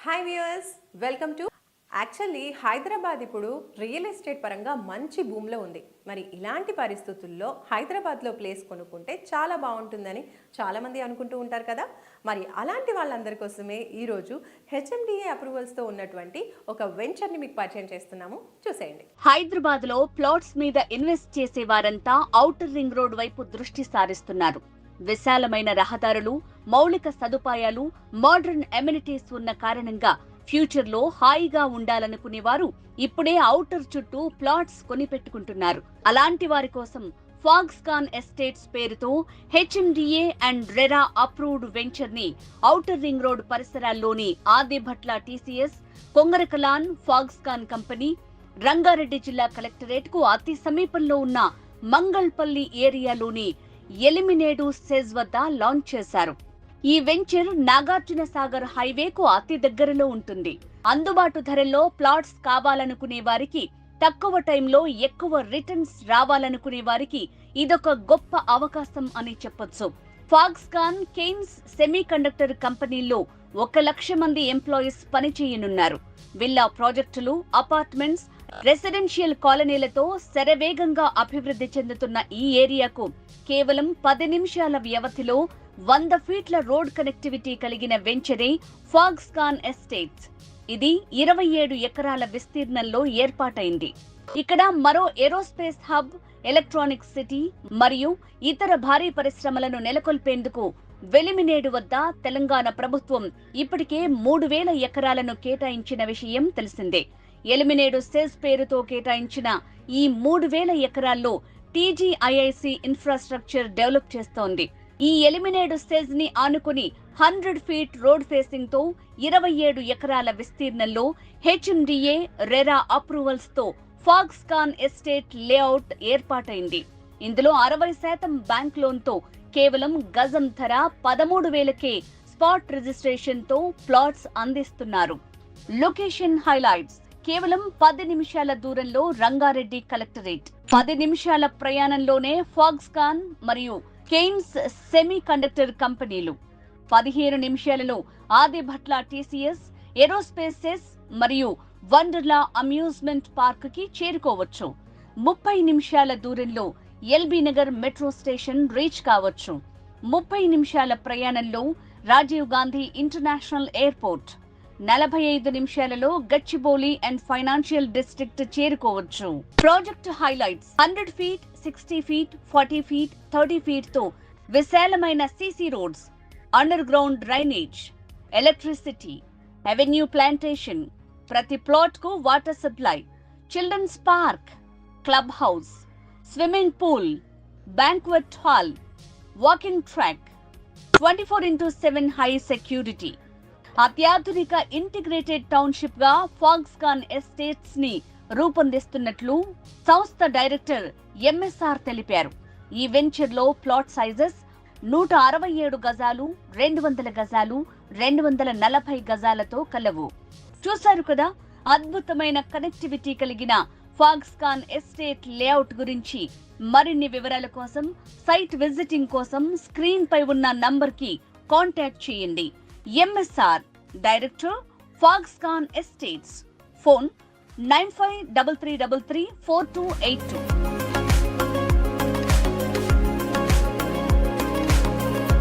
Hi viewers, welcome to. Actually Hyderabad ఇప్పుడు real estate పరంగా మంచి భూమిలో ఉంది. మరి ఇలాంటి పరిస్థితుల్లో హైదరాబాద్లో ప్లేస్ కొనుక్కుంటే చాలా బాగుంటుందని చాలామంది అనుకుంటూ ఉంటారు కదా. మరి అలాంటి వాళ్ళందరి కోసమే ఈరోజు హెచ్ఎండిఏ అప్రూవల్స్తో ఉన్నటువంటి ఒక వెంచర్ని మీకు పరిచయం చేస్తున్నాము, చూసేయండి. హైదరాబాద్లో ప్లాట్స్ మీద ఇన్వెస్ట్ చేసే వారంతా ఔటర్ రింగ్ రోడ్ వైపు దృష్టి సారిస్తున్నారు. విశాలమైన రహదారులు, మౌలిక సదుపాయాలు, మోడర్న్ ఎమ్యూనిటీస్ ఉన్న కారణంగా ఫ్యూచర్ లో హాయిగా ఉండాలనుకునేవారు ఇప్పుడే ఔటర్ చుట్టూ ప్లాట్స్ కొనిపెట్టుకుంటున్నారు. అలాంటి వారి కోసం ఫాక్స్కాన్ ఎస్టేట్స్ పేరుతో HMDA and RERA approved venture ని ఔటర్ రింగ్ రోడ్ పరిసరాల్లోని Adibatla TCS, Kongarakalan Foxconn company, Rangareddy జిల్లా కలెక్టరేట్ కు అతి సమీపంలో ఉన్న మంగళపల్లి ఏరియాలోని ఎలిమినేడు సెజ్ వద్ద లాంచ్ చేశారు. ఈ వెంచర్ నాగార్జున సాగర్ హైవేకు అతి దగ్గరలో ఉంటుంది. అందుబాటు ధరల్లో ప్లాట్స్ కావాలనుకునే వారికి, తక్కువ టైంలో ఎక్కువ రిటర్న్స్ రావాలనుకునే వారికి ఇదొక గొప్ప అవకాశం అని చెప్పొచ్చు. ఫాక్స్కాన్ కెయిన్స్ సెమీ కండక్టర్ కంపెనీల్లో 1,00,000 మంది ఎంప్లాయీస్ పనిచేయనున్నారు. విల్లా ప్రాజెక్టులు, అపార్ట్మెంట్స్, రెసిడెన్షియల్ కాలనీలతో శరవేగంగా అభివృద్ధి చెందుతున్న ఈ ఏరియాకు కేవలం 10 నిమిషాల వ్యవధిలో 100 ఫీట్ల రోడ్ కనెక్టివిటీ కలిగిన వెంచరే ఫాక్స్కాన్ ఎస్టేట్స్. ఇది 27 ఎకరాల విస్తీర్ణంలో ఏర్పాటైంది. ఇక్కడ మరో ఏరోస్పేస్ హబ్, ఎలక్ట్రానిక్ సిటీ మరియు ఇతర భారీ పరిశ్రమలను నెలకొల్పేందుకు వెలిమినేడు వద్ద తెలంగాణ ప్రభుత్వం ఇప్పటికే 3,000 ఎకరాలను కేటాయించిన విషయం తెలిసిందే. ఎలిమినేడు సెజ్ పేరుతో కేటాయించిన ఈ 3,000 ఎకరాల్లో టీజీఐఐసి ఇన్ఫ్రాస్ట్రక్చర్ డెవలప్ చేస్తోంది. ఈ ఎలిమినేడు సెజ్ ని ఆనుకుని 100 ఫీట్ రోడ్ ఫేసింగ్ తో 27 ఎకరాల విస్తీర్ణంలో హెచ్ఎండిఏ రెరా అప్రూవల్స్ తో ఫాక్స్కాన్ ఎస్టేట్ లేఅవుట్ ఏర్పాటైంది. ఇందులో 60% బ్యాంక్ లోన్ తో కేవలం గజం ధర 13,000కే స్పాట్ రిజిస్ట్రేషన్ తో ప్లాట్స్ అందిస్తున్నారు. లొకేషన్ హైలైట్స్: కేవలం 10 నిమిషాల దూరంలో రంగారెడ్డి కలెక్టరేట్, 10 నిమిషాల ప్రయాణంలోనే ఫాక్స్కాన్ మరియు కెయిన్స్ సెమీ కండక్టర్ కంపెనీలు, 15 నిమిషాలలో ఆదిభట్ల టీసీఎస్, ఏరోస్పేసెస్ మరియు వండర్లా అమ్యూజ్మెంట్ పార్క్ కి చేరుకోవచ్చు. 30 నిమిషాల దూరంలో LB Nagar metro station reach కావచ్చు. 30 నిమిషాల ప్రయాణంలో రాజీవ్ గాంధీ ఇంటర్నేషనల్ ఎయిర్పోర్ట్, 45 నిమిషాలలో గచ్చిబౌలి అండ్ ఫైనాన్షియల్ డిస్ట్రిక్ట్ చేరుకోవచ్చు. Project highlights: 100 feet, 60 feet, 40 feet, 30 feet తో విశాలమైన CC roads, underground drainage, electricity, avenue plantation, ప్రతి ప్లాట్ కు water supply, children's park, club house, swimming pool, banquet hall, walking track, 24/7 high security. అత్యాధునిక integrated township గా Foxconn estates ని రూపొందిస్తున్నట్లు సంస్థ director MSR తెలిపారు. ఈ వెంచర్ లో ప్లాట్ సైజెస్ 167 గజాలు, 200 గజాలు, 240 గజాలతో కలవు. చూశారు కదా, అద్భుతమైన కనెక్టివిటీ కలిగిన ఫాక్స్కాన్ ఎస్టేట్ లేఅవుట్ గురించి మరిన్ని వివరాల కోసం, సైట్ విజిటింగ్ కోసం స్క్రీన్ పై ఉన్న నంబర్ కి కాంటాక్ట్ చేయండి. MSR director, Foxconn estates. Phone 9533334282.